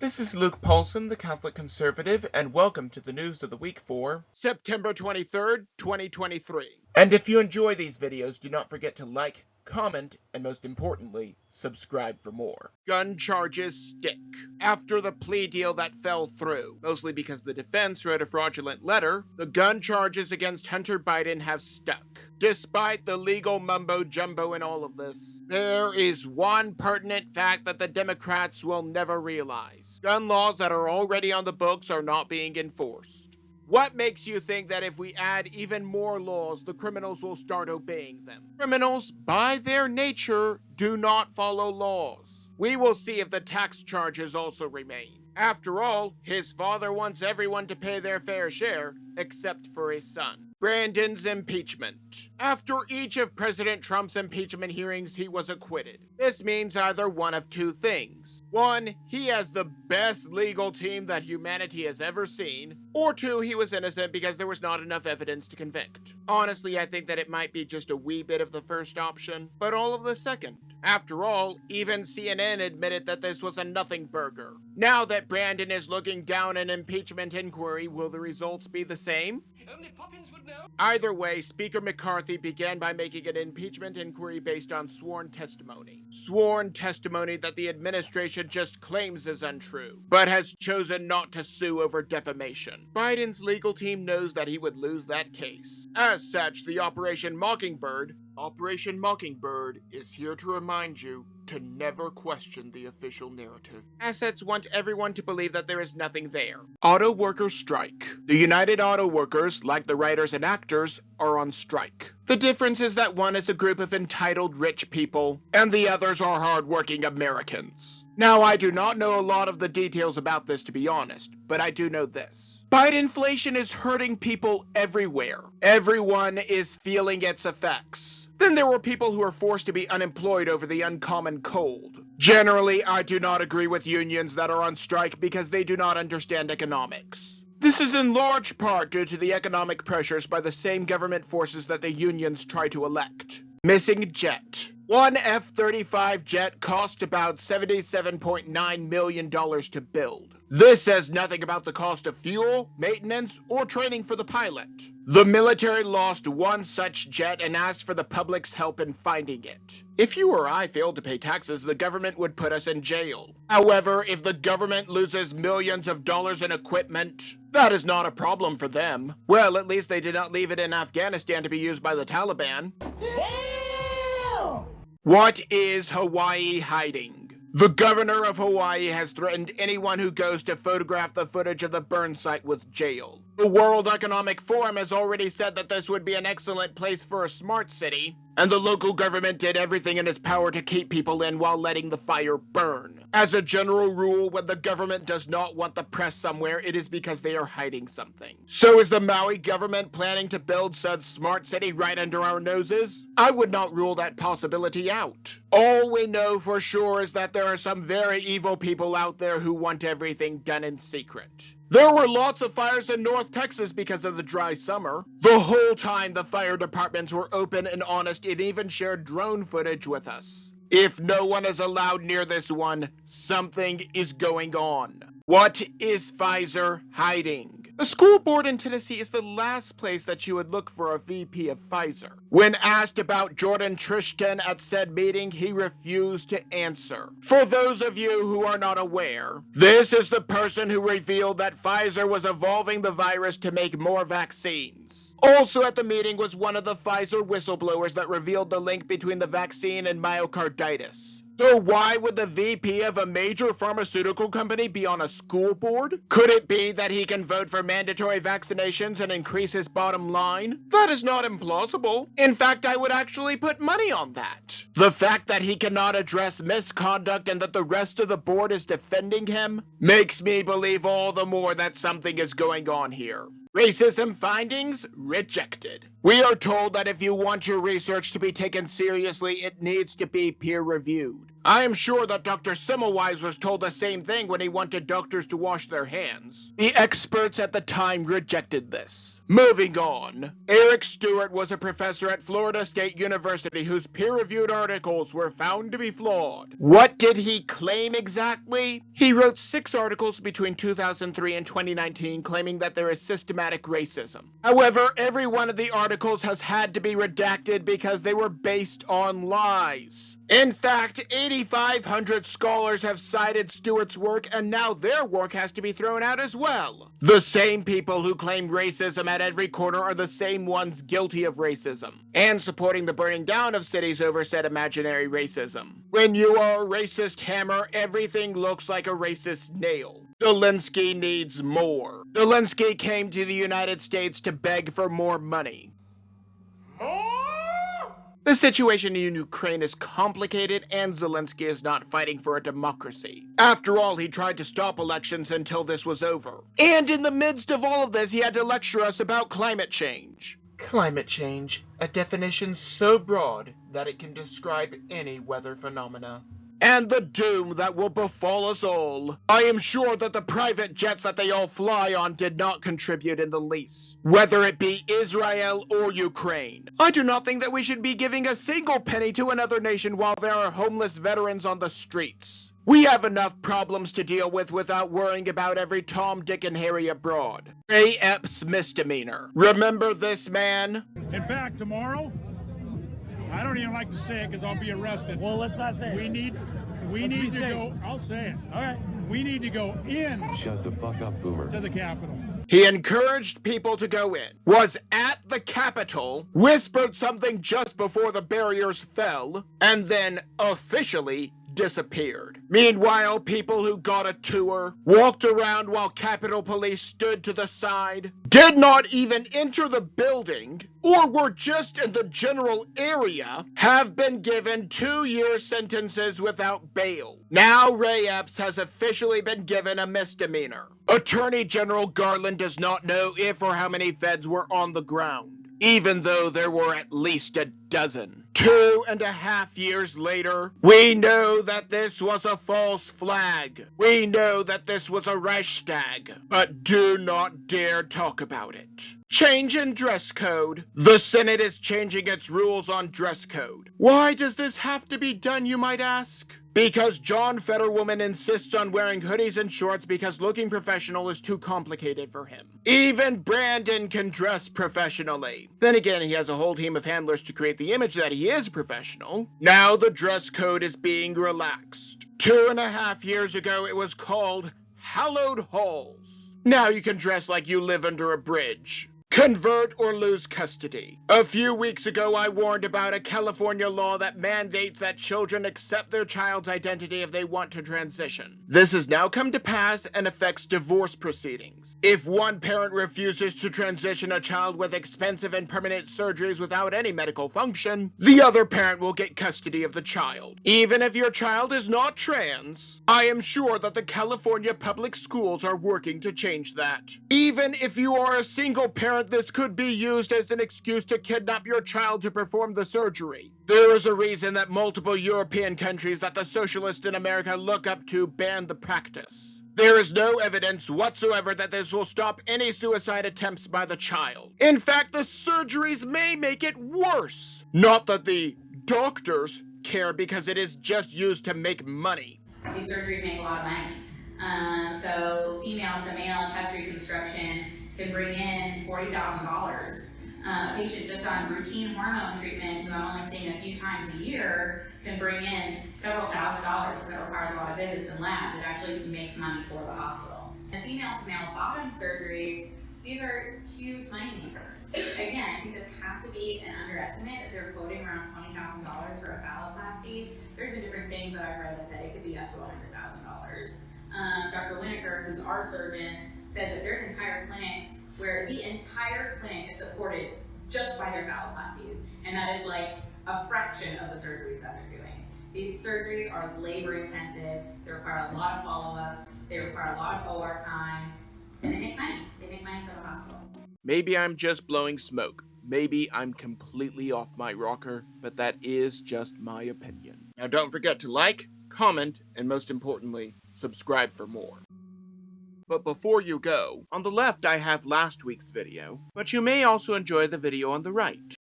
This is Luke Paulson, the Catholic Conservative, and welcome to the news of the week for September 23rd, 2023. And if you enjoy these videos, do not forget to like, comment, and most importantly, subscribe for more. Gun charges stick. After the plea deal that fell through, mostly because the defense wrote a fraudulent letter, the gun charges against Hunter Biden have stuck. Despite the legal mumbo-jumbo in all of this, there is one pertinent fact that the Democrats will never realize. Gun laws that are already on the books are not being enforced. What makes you think that if we add even more laws, the criminals will start obeying them? Criminals, by their nature, do not follow laws. We will see if the tax charges also remain. After all, his father wants everyone to pay their fair share, except for his son. Brandon's impeachment. After each of President Trump's impeachment hearings, he was acquitted. This means either one of two things. One, he has the best legal team that humanity has ever seen, or two, he was innocent because there was not enough evidence to convict. Honestly, I think that it might be just a wee bit of the first option, but all of the second. After all, even CNN admitted that this was a nothing burger. Now that Brandon is looking down an impeachment inquiry, will the results be the same? Only Poppins would know. Either way, Speaker McCarthy began by making an impeachment inquiry based on sworn testimony. Sworn testimony that the administration just claims is untrue, but has chosen not to sue over defamation. Biden's legal team knows that he would lose that case. As such, the Operation Mockingbird is here to remind you to never question the official narrative. Assets want everyone to believe that there is nothing there. Auto workers strike. The United Auto Workers, like the writers and actors, are on strike. The difference is that one is a group of entitled rich people, and the others are hardworking Americans. Now, I do not know a lot of the details about this, to be honest, but I do know this. Bidenflation is hurting people everywhere. Everyone is feeling its effects. Then there were people who are forced to be unemployed over the uncommon cold. Generally, I do not agree with unions that are on strike because they do not understand economics. This is in large part due to the economic pressures by the same government forces that the unions try to elect. Missing jet. One F-35 jet cost about $77.9 million to build. This says nothing about the cost of fuel, maintenance, or training for the pilot. The military lost one such jet and asked for the public's help in finding it. If you or I failed to pay taxes, the government would put us in jail. However, if the government loses millions of dollars in equipment, that is not a problem for them. Well, at least they did not leave it in Afghanistan to be used by the Taliban. What is Hawaii hiding? The governor of Hawaii has threatened anyone who goes to photograph the footage of the burn site with jail. The World Economic Forum has already said that this would be an excellent place for a smart city, and the local government did everything in its power to keep people in while letting the fire burn. As a general rule, when the government does not want the press somewhere, it is because they are hiding something. So is the Maui government planning to build said smart city right under our noses? I would not rule that possibility out. All we know for sure is that there are some very evil people out there who want everything done in secret. There were lots of fires in North Texas because of the dry summer. The whole time the fire departments were open and honest and even shared drone footage with us. If no one is allowed near this one, something is going on. What is Pfizer hiding? The school board in Tennessee is the last place that you would look for a VP of Pfizer. When asked about Jordan Trishton at said meeting, he refused to answer. For those of you who are not aware, this is the person who revealed that Pfizer was evolving the virus to make more vaccines. Also at the meeting was one of the Pfizer whistleblowers that revealed the link between the vaccine and myocarditis. So why would the VP of a major pharmaceutical company be on a school board? Could it be that he can vote for mandatory vaccinations and increase his bottom line? That is not implausible. In fact, I would actually put money on that. The fact that he cannot address misconduct and that the rest of the board is defending him makes me believe all the more that something is going on here. Racism findings rejected. We are told that if you want your research to be taken seriously, it needs to be peer-reviewed. I am sure that Dr. Semmelweis was told the same thing when he wanted doctors to wash their hands. The experts at the time rejected this. Moving on. Eric Stewart was a professor at Florida State University whose peer-reviewed articles were found to be flawed. What did he claim exactly? He wrote 6 articles between 2003 and 2019 claiming that there is systematic racism. However, every one of the articles has had to be redacted because they were based on lies. In fact, 8,500 scholars have cited Stewart's work, and now their work has to be thrown out as well. The same people who claim racism at every corner are the same ones guilty of racism, and supporting the burning down of cities over said imaginary racism. When you are a racist hammer, everything looks like a racist nail. Zelensky needs more. Zelensky came to the United States to beg for more money. The situation in Ukraine is complicated, and Zelensky is not fighting for a democracy. After all, he tried to stop elections until this was over. And in the midst of all of this, he had to lecture us about climate change. Climate change, a definition so broad that it can describe any weather phenomena. And the doom that will befall us all. I am sure that the private jets that they all fly on did not contribute in the least, whether it be Israel or Ukraine. I do not think that we should be giving a single penny to another nation while there are homeless veterans on the streets. We have enough problems to deal with without worrying about every Tom, Dick, and Harry abroad. Epps Misdemeanor. Remember this man? In fact, tomorrow, I don't even like to say it because I'll be arrested. Well, let's not say it. We need to go. I'll say it. All right. We need to go in. Shut the fuck up, boomer. To the Capitol. He encouraged people to go in, was at the Capitol, whispered something just before the barriers fell, and then officially disappeared. Meanwhile, people who got a tour, walked around while Capitol Police stood to the side, did not even enter the building, or were just in the general area, have been given 2-year sentences without bail. Now Ray Epps has officially been given a misdemeanor. Attorney General Garland does not know if or how many feds were on the ground, even though there were at least a dozen. 2.5 years later, we know that this was a false flag. We know that this was a Reichstag, but do not dare talk about it. Change in dress code. The Senate is changing its rules on dress code. Why does this have to be done, you might ask? Because John Fetterwoman insists on wearing hoodies and shorts because looking professional is too complicated for him. Even Brandon can dress professionally. Then again, he has a whole team of handlers to create the image that he is professional. Now the dress code is being relaxed. 2.5 years ago, it was called Hallowed Halls. Now you can dress like you live under a bridge. Convert or lose custody. A few weeks ago, I warned about a California law that mandates that children accept their child's identity if they want to transition. This has now come to pass and affects divorce proceedings. If one parent refuses to transition a child with expensive and permanent surgeries without any medical function, the other parent will get custody of the child. Even if your child is not trans, I am sure that the California public schools are working to change that. Even if you are a single parent, this could be used as an excuse to kidnap your child to perform the surgery. There is a reason that multiple European countries that the socialists in America look up to ban the practice. There is no evidence whatsoever that this will stop any suicide attempts by the child. In fact, the surgeries may make it worse. Not that the doctors care, because it is just used to make money. These surgeries make a lot of money. So female to male chest reconstruction can bring in $40,000. A patient just on routine hormone treatment, who I'm only seeing a few times a year, can bring in several $1,000s, so that requires a lot of visits and labs. It actually makes money for the hospital. And female to male bottom surgeries, these are huge money makers. Again, I think this has to be an underestimate. If they're quoting around $20,000 for a phalloplasty, there's been different things that I've read that said it could be up to $100,000. Dr. Winokur, who's our surgeon, says that there's entire clinics where the entire clinic is supported just by their phalloplasties, and that is like a fraction of the surgeries that they're doing. These surgeries are labor intensive, they require a lot of follow-ups, they require a lot of OR time, and they make money. They make money for the hospital. Maybe I'm just blowing smoke. Maybe I'm completely off my rocker, but that is just my opinion. Now don't forget to like, comment, and most importantly, subscribe for more. But before you go, on the left I have last week's video, but you may also enjoy the video on the right.